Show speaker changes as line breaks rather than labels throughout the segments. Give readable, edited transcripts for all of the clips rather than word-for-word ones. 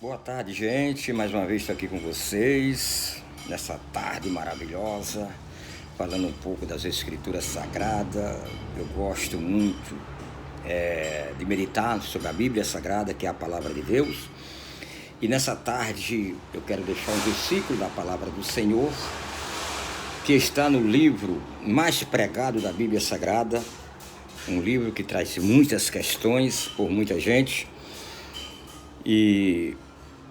Boa tarde, gente. Mais uma vez estou aqui com vocês, nessa tarde maravilhosa, falando um pouco das Escrituras Sagradas. Eu gosto muito de meditar sobre a Bíblia Sagrada, que é a Palavra de Deus. E nessa tarde eu quero deixar um versículo da Palavra do Senhor, que está no livro mais pregado da Bíblia Sagrada, um livro que traz muitas questões por muita gente, e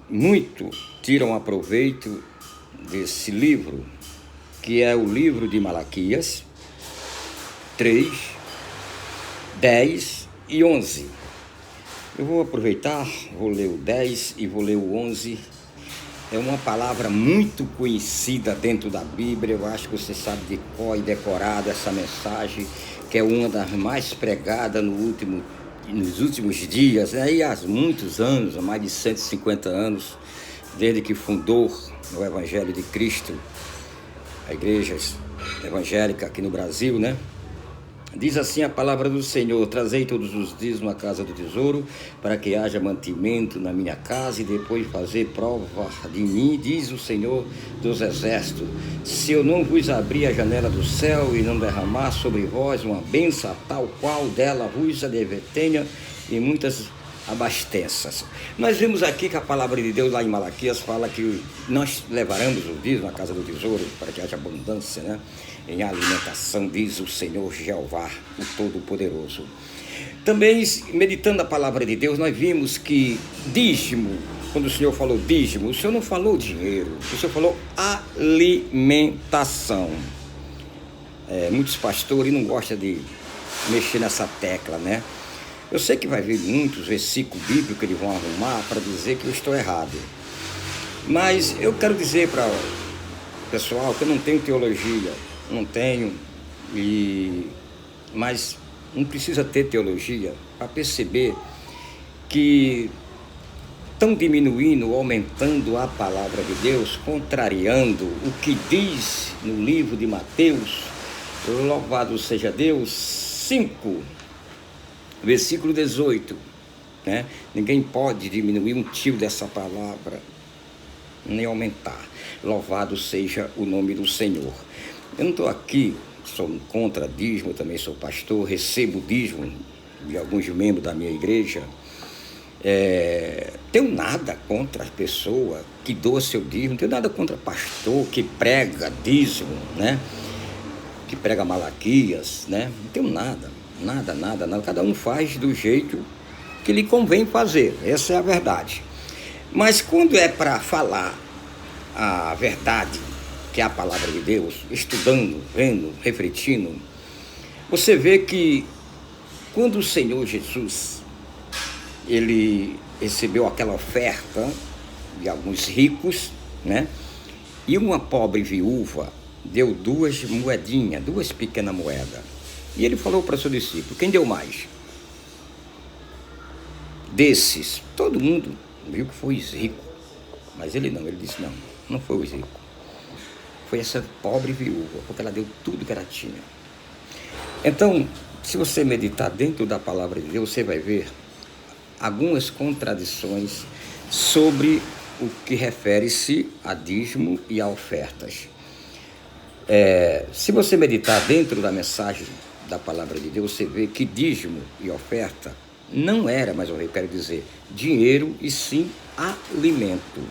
muito tiram aproveito desse livro, que é o livro de Malaquias 3, 10 e 11. Eu vou aproveitar, vou ler o 10 e vou ler o 11. É uma palavra muito conhecida dentro da Bíblia. Eu acho que você sabe de cor e decorado essa mensagem, que é uma das mais pregadas nos últimos dias, aí há muitos anos, há mais de 150 anos, desde que fundou o Evangelho de Cristo, a igreja evangélica aqui no Brasil, né? Diz assim a palavra do Senhor: trazei todos os dias uma casa do tesouro, para que haja mantimento na minha casa, e depois fazer prova de mim, diz o Senhor dos exércitos, se eu não vos abrir a janela do céu e não derramar sobre vós uma bênção, tal qual dela vos advertenha e muitas abasteças. Nós vimos aqui que a palavra de Deus lá em Malaquias fala que nós levaremos os dias na casa do tesouro para que haja abundância, né? Em alimentação, diz o Senhor Jeová, o Todo-Poderoso. Também, meditando a palavra de Deus, nós vimos que dízimo, quando o Senhor falou dízimo, o Senhor não falou dinheiro, o Senhor falou alimentação. Muitos pastores não gostam de mexer nessa tecla, né? Eu sei que vai vir muitos versículos bíblicos que eles vão arrumar para dizer que eu estou errado. Mas eu quero dizer para o pessoal que eu não tenho teologia, não tenho, mas não precisa ter teologia para perceber que estão diminuindo, aumentando a palavra de Deus, contrariando o que diz no livro de Mateus, louvado seja Deus, 5, versículo 18, né? Ninguém pode diminuir um tio dessa palavra, nem aumentar. Louvado seja o nome do Senhor. Eu não estou aqui, sou contra dízimo, também sou pastor, recebo dízimo de alguns membros da minha igreja. Tenho nada contra a pessoa que doa seu dízimo, não tenho nada contra pastor que prega dízimo, né? Que prega Malaquias, né? Não tenho nada. Cada um faz do jeito que lhe convém fazer, essa é a verdade. Mas quando é para falar a verdade, que é a palavra de Deus, estudando, vendo, refletindo, você vê que quando o Senhor Jesus, ele recebeu aquela oferta de alguns ricos, né? E uma pobre viúva deu 2 moedinhas, 2 pequenas moedas. E ele falou para seu discípulo: quem deu mais? Desses, todo mundo viu que foi rico, mas ele disse: não foi o rico, foi essa pobre viúva, porque ela deu tudo que ela tinha. Então, se você meditar dentro da palavra de Deus, você vai ver algumas contradições sobre o que refere-se a dízimo e a ofertas. Se você meditar dentro da mensagem da palavra de Deus, você vê que dízimo e oferta não era, mas eu quero dizer, dinheiro, e sim alimento.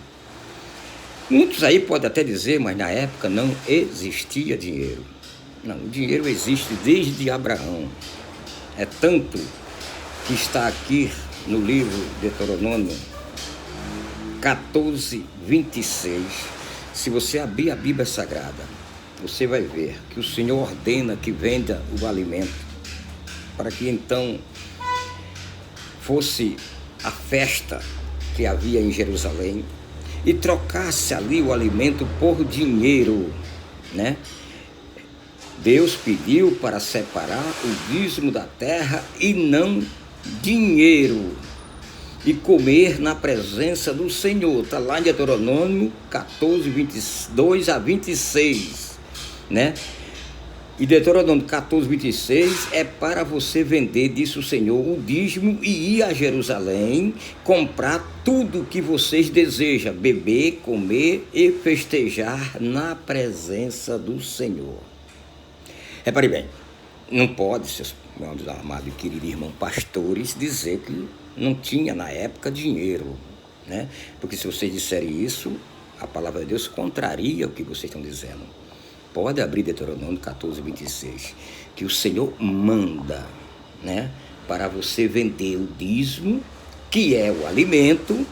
Muitos aí podem até dizer, mas na época não existia dinheiro. Não, o dinheiro existe desde Abraão. É tanto que está aqui no livro de Deuteronômio 14, 26. Se você abrir a Bíblia Sagrada, você vai ver que o Senhor ordena que venda o alimento, para que então fosse a festa que havia em Jerusalém e trocasse ali o alimento por dinheiro, né? Deus pediu para separar o dízimo da terra e não dinheiro, e comer na presença do Senhor. Está lá em Deuteronômio 14, 22 a 26, né? E Deuteronômio 14, 26 é para você vender, disse o Senhor, o dízimo e ir a Jerusalém, comprar tudo o que vocês desejam, beber, comer e festejar na presença do Senhor. Repare bem, não pode, seus meus amados e queridos irmãos pastores, dizer que não tinha na época dinheiro, né? Porque se vocês disserem isso, a palavra de Deus contraria o que vocês estão dizendo. Pode abrir Deuteronômio 14, 26, que o Senhor manda, né, para você vender o dízimo, que é o alimento,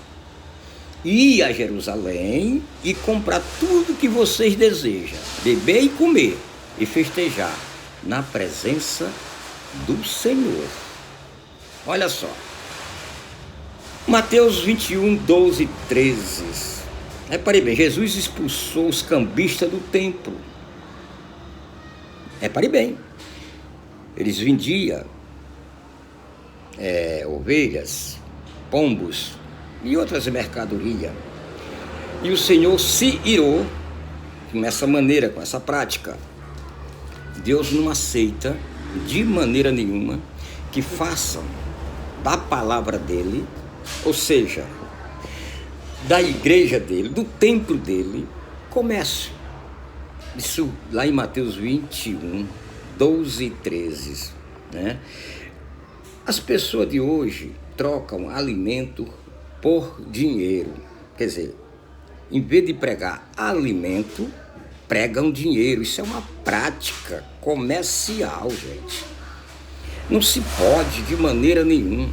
ir a Jerusalém e comprar tudo que vocês desejam, beber e comer, e festejar na presença do Senhor. Olha só, Mateus 21, 12, 13. Repare bem, Jesus expulsou os cambistas do templo. Repare bem, eles vendiam ovelhas, pombos e outras mercadorias. E o Senhor se irou com essa maneira, com essa prática. Deus não aceita de maneira nenhuma que façam da palavra dele, ou seja, da igreja dele, do templo dele, comércio. Isso lá em Mateus 21, 12 e 13, né? As pessoas de hoje trocam alimento por dinheiro. Quer dizer, em vez de pregar alimento, pregam dinheiro. Isso é uma prática comercial, gente. Não se pode de maneira nenhuma.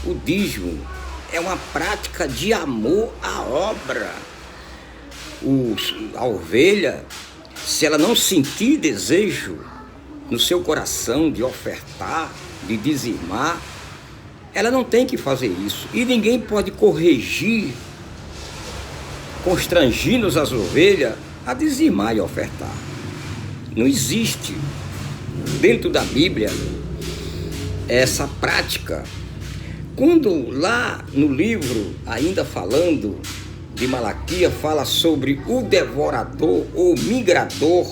O dízimo é uma prática de amor à obra. A ovelha, se ela não sentir desejo no seu coração de ofertar, de dizimar, ela não tem que fazer isso. E ninguém pode corrigir, constrangindo as ovelhas a dizimar e ofertar. Não existe dentro da Bíblia essa prática. Quando lá no livro, ainda falando de Malaquias, fala sobre o devorador ou migrador,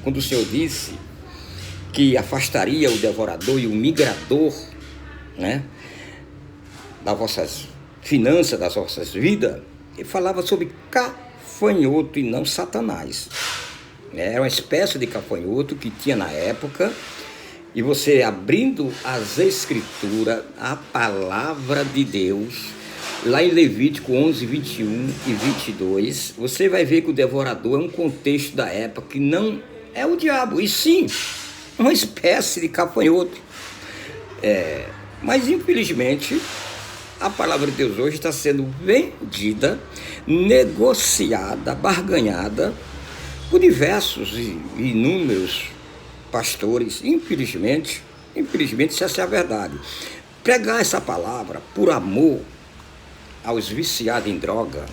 quando o Senhor disse que afastaria o devorador e o migrador, né, das vossas finanças, das vossas vidas, ele falava sobre gafanhoto e não Satanás. Era uma espécie de gafanhoto que tinha na época, e você abrindo as escrituras, a palavra de Deus, lá em Levítico 11, 21 e 22, você vai ver que o devorador é um contexto da época que não é o diabo, e sim uma espécie de gafanhoto. Mas infelizmente a palavra de Deus hoje está sendo vendida, negociada, barganhada por diversos e inúmeros pastores. Infelizmente essa é a verdade. Pregar essa palavra por amor aos viciados em droga,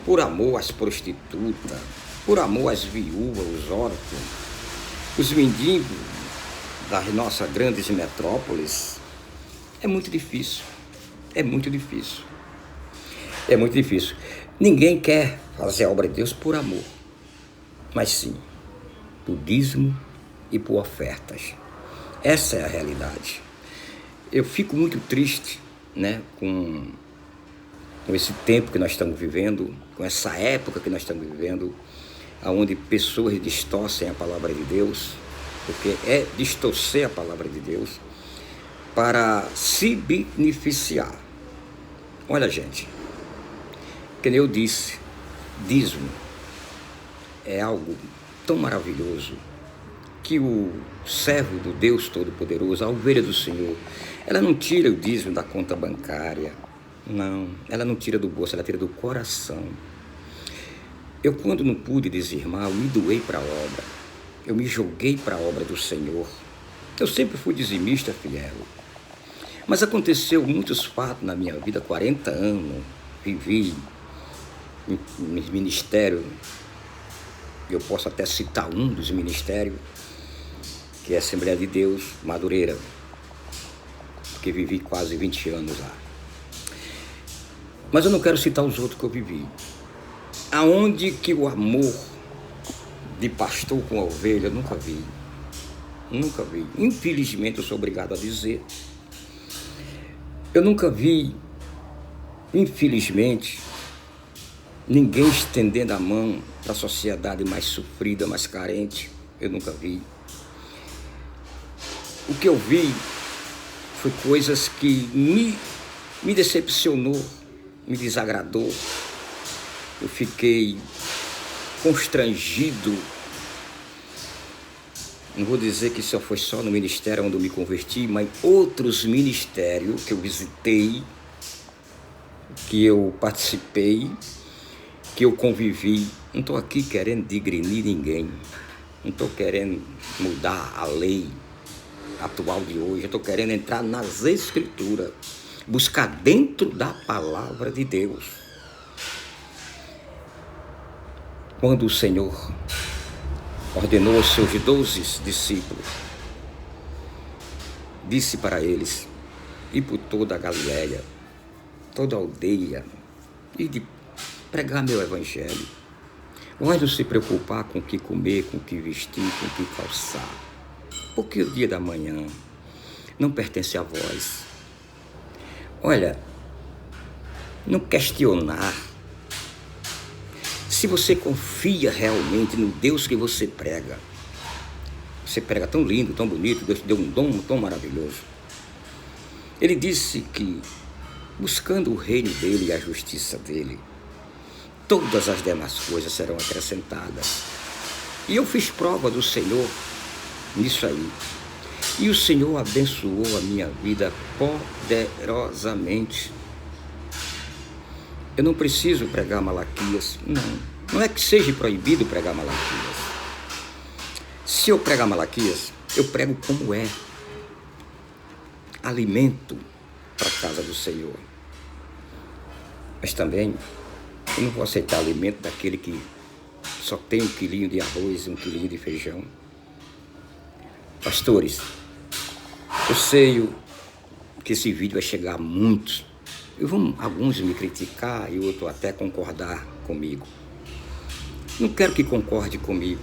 por amor às prostitutas, por amor às viúvas, os órfãos, os mendigos das nossas grandes metrópoles, é muito difícil. É muito difícil. É muito difícil. Ninguém quer fazer a obra de Deus por amor, mas sim por dízimo e por ofertas. Essa é a realidade. Eu fico muito triste, né, com esse tempo que nós estamos vivendo, com essa época que nós estamos vivendo, onde pessoas distorcem a palavra de Deus, porque é distorcer a palavra de Deus para se beneficiar. Olha, gente, como eu disse, dízimo é algo tão maravilhoso que o servo do Deus Todo-Poderoso, a ovelha do Senhor, ela não tira o dízimo da conta bancária, não, ela não tira do bolso, ela tira do coração. Eu, quando não pude dizimar, eu me doei para a obra, eu me joguei para a obra do Senhor. Eu sempre fui dizimista fiel, mas aconteceu muitos fatos na minha vida. 40 anos vivi em ministério, eu posso até citar um dos ministérios, que é a Assembleia de Deus Madureira, porque vivi quase 20 anos lá. Mas eu não quero citar os outros que eu vivi. Aonde que o amor de pastor com a ovelha eu nunca vi. Nunca vi. Infelizmente, eu sou obrigado a dizer. Eu nunca vi, infelizmente, ninguém estendendo a mão para a sociedade mais sofrida, mais carente. Eu nunca vi. O que eu vi foi coisas que me decepcionou, me desagradou. Eu fiquei constrangido. Não vou dizer que isso foi só no ministério onde eu me converti, mas outros ministérios que eu visitei, que eu participei, que eu convivi. Não estou aqui querendo digredir ninguém. Não estou querendo mudar a lei atual de hoje. Eu estou querendo entrar nas Escrituras, buscar dentro da palavra de Deus. Quando o Senhor ordenou aos seus 12 discípulos, disse para eles: ir por toda a Galileia, toda a aldeia, e de pregar meu evangelho. Mas não se preocupar com o que comer, com o que vestir, com o que calçar, porque o dia da manhã não pertence a vós. Olha, não questionar se você confia realmente no Deus que você prega. Você prega tão lindo, tão bonito, Deus te deu um dom tão maravilhoso. Ele disse que, buscando o reino dele e a justiça dele, todas as demais coisas serão acrescentadas. E eu fiz prova do Senhor nisso aí. E o Senhor abençoou a minha vida poderosamente. Eu não preciso pregar Malaquias, não é que seja proibido pregar Malaquias. Se eu pregar Malaquias, eu prego como é. Alimento para a casa do Senhor. Mas também, eu não vou aceitar alimento daquele que só tem 1 quilinho de arroz e 1 quilinho de feijão. Pastores, eu sei que esse vídeo vai chegar a muitos. Alguns me criticar e outros até concordar comigo. Não quero que concorde comigo,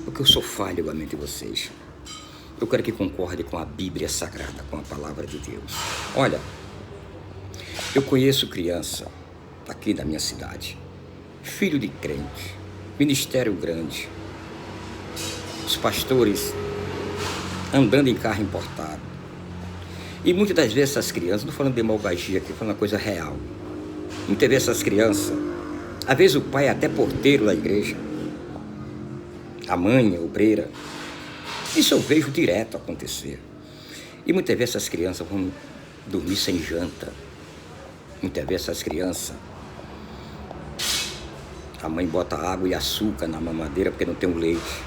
porque eu sou falho igualmente de vocês. Eu quero que concorde com a Bíblia Sagrada, com a Palavra de Deus. Olha, eu conheço criança aqui da minha cidade, filho de crente, ministério grande, os pastores andando em carro importado. E muitas das vezes essas crianças, não estou falando de demagogia aqui, estou falando uma coisa real. Muitas vezes essas crianças, às vezes o pai é até porteiro da igreja, a mãe é obreira. Isso eu vejo direto acontecer. E muitas vezes essas crianças vão dormir sem janta. Muitas vezes essas crianças, a mãe bota água e açúcar na mamadeira porque não tem o leite.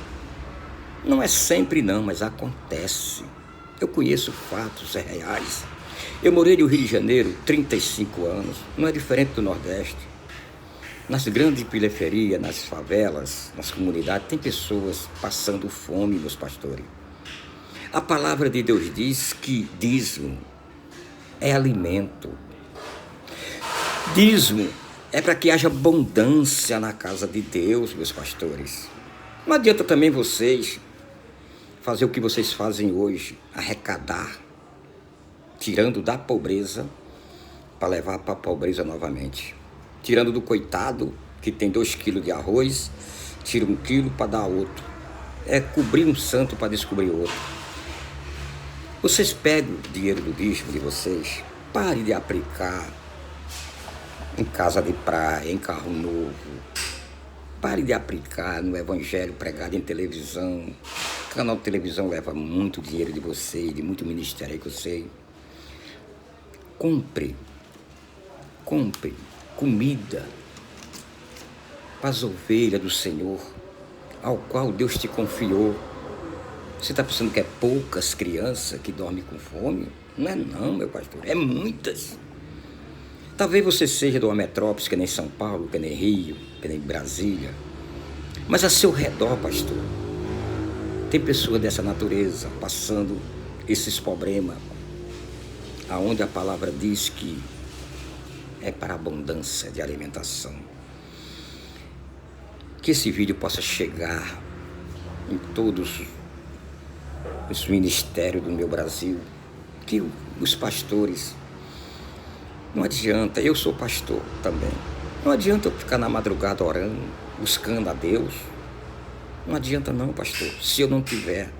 Não é sempre não, mas acontece. Eu conheço fatos reais. Eu morei no Rio de Janeiro 35 anos. Não é diferente do Nordeste. Nas grandes periferias, nas favelas, nas comunidades, tem pessoas passando fome, meus pastores. A palavra de Deus diz que dízimo é alimento. Dízimo é para que haja abundância na casa de Deus, meus pastores. Não adianta também vocês fazer o que vocês fazem hoje, arrecadar, tirando da pobreza para levar para a pobreza novamente. Tirando do coitado que tem 2 quilos de arroz, tira 1 quilo para dar outro. É cobrir um santo para descobrir outro. Vocês pegam o dinheiro do dízimo de vocês, pare de aplicar em casa de praia, em carro novo. Pare de aplicar no evangelho pregado em televisão. O canal de televisão leva muito dinheiro de vocês, de muito ministério que eu sei. Compre comida para as ovelhas do Senhor, ao qual Deus te confiou. Você está pensando que é poucas crianças que dormem com fome? Não é não, meu pastor, é muitas. Talvez você seja de uma metrópole que nem São Paulo, que nem Rio, que nem Brasília, mas a seu redor, pastor, tem pessoas dessa natureza passando esses problemas, aonde a palavra diz que é para abundância de alimentação. Que esse vídeo possa chegar em todos os ministérios do meu Brasil, que os pastores, não adianta, eu sou pastor também, não adianta eu ficar na madrugada orando, buscando a Deus, não adianta não, pastor, se eu não tiver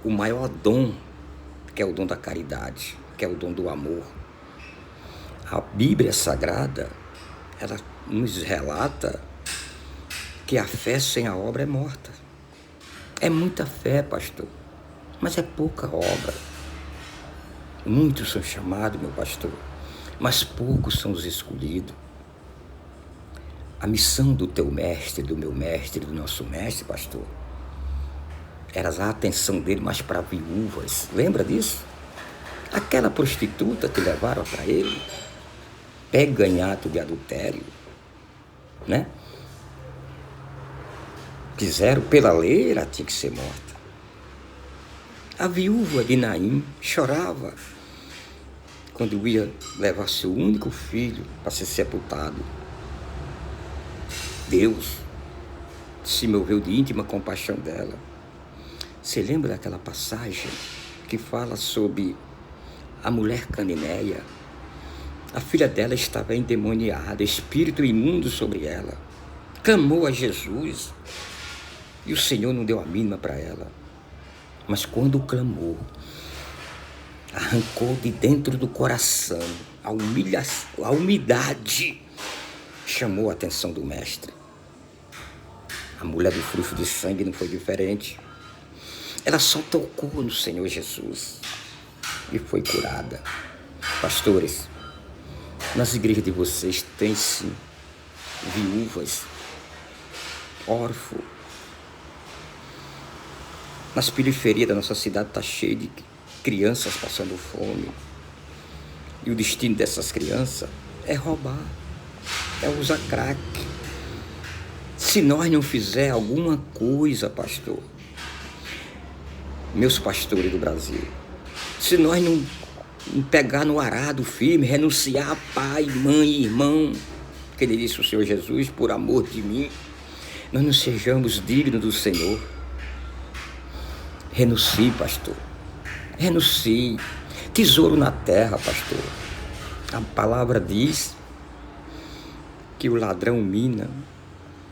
o maior dom, que é o dom da caridade, que é o dom do amor. A Bíblia Sagrada, ela nos relata que a fé sem a obra é morta. É muita fé, pastor, mas é pouca obra. Muitos são chamados, meu pastor, mas poucos são os escolhidos. A missão do teu mestre, do meu mestre, do nosso mestre, pastor, era a atenção dele mais para viúvas. Lembra disso? Aquela prostituta que levaram para ele, pega em ato de adultério, né? Quiseram, pela lei, ela tinha que ser morta. A viúva de Naim chorava quando ia levar seu único filho para ser sepultado. Deus se moveu de íntima compaixão dela. Você lembra daquela passagem que fala sobre a mulher cananeia? A filha dela estava endemoniada, espírito imundo sobre ela. Clamou a Jesus e o Senhor não deu a mínima para ela. Mas quando clamou, arrancou de dentro do coração a umidade, chamou a atenção do mestre. A mulher do fluxo de sangue não foi diferente. Ela só tocou no Senhor Jesus e foi curada. Pastores, nas igrejas de vocês tem sim viúvas, órfãos. Nas periferias da nossa cidade está cheio de crianças passando fome. E o destino dessas crianças é roubar, é usar crack. Se nós não fizer alguma coisa, pastor, meus pastores do Brasil, se nós não pegar no arado firme, renunciar a pai, mãe e irmão, que ele disse o Senhor Jesus, por amor de mim, nós não sejamos dignos do Senhor. Renuncie, pastor. Renuncie. Tesouro na terra, pastor. A palavra diz que o ladrão mina,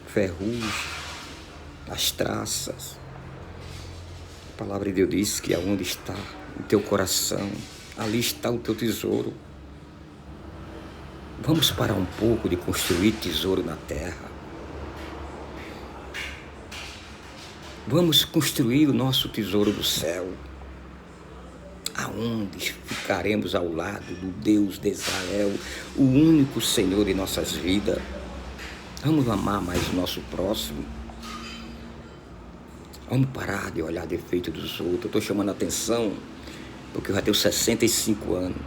ferrugem, as traças. A palavra de Deus diz que aonde está o teu coração, ali está o teu tesouro. Vamos parar um pouco de construir tesouro na terra. Vamos construir o nosso tesouro do céu, aonde ficaremos ao lado do Deus de Israel, o único Senhor de nossas vidas. Vamos amar mais o nosso próximo. Vamos parar de olhar defeito dos outros. Eu estou chamando a atenção porque eu já tenho 65 anos,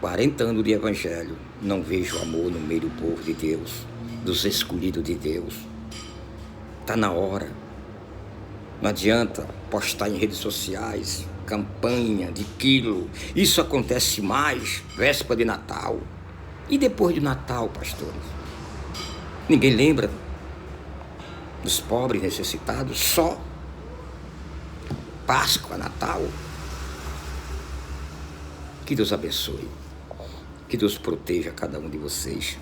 40 anos de evangelho. Não vejo amor no meio do povo de Deus, dos escolhidos de Deus. Está na hora. Não adianta postar em redes sociais, campanha de quilo. Isso acontece mais véspera de Natal. E depois de Natal, pastores? Ninguém lembra dos pobres necessitados? Só Páscoa, Natal. Que Deus abençoe. Que Deus proteja cada um de vocês.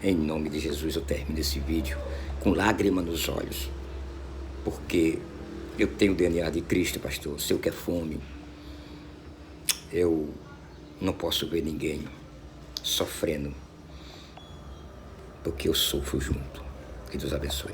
Em nome de Jesus eu termino esse vídeo com lágrima nos olhos. Porque eu tenho o DNA de Cristo, pastor. Se eu quero fome, eu não posso ver ninguém sofrendo, porque eu sofro junto. Que Deus abençoe.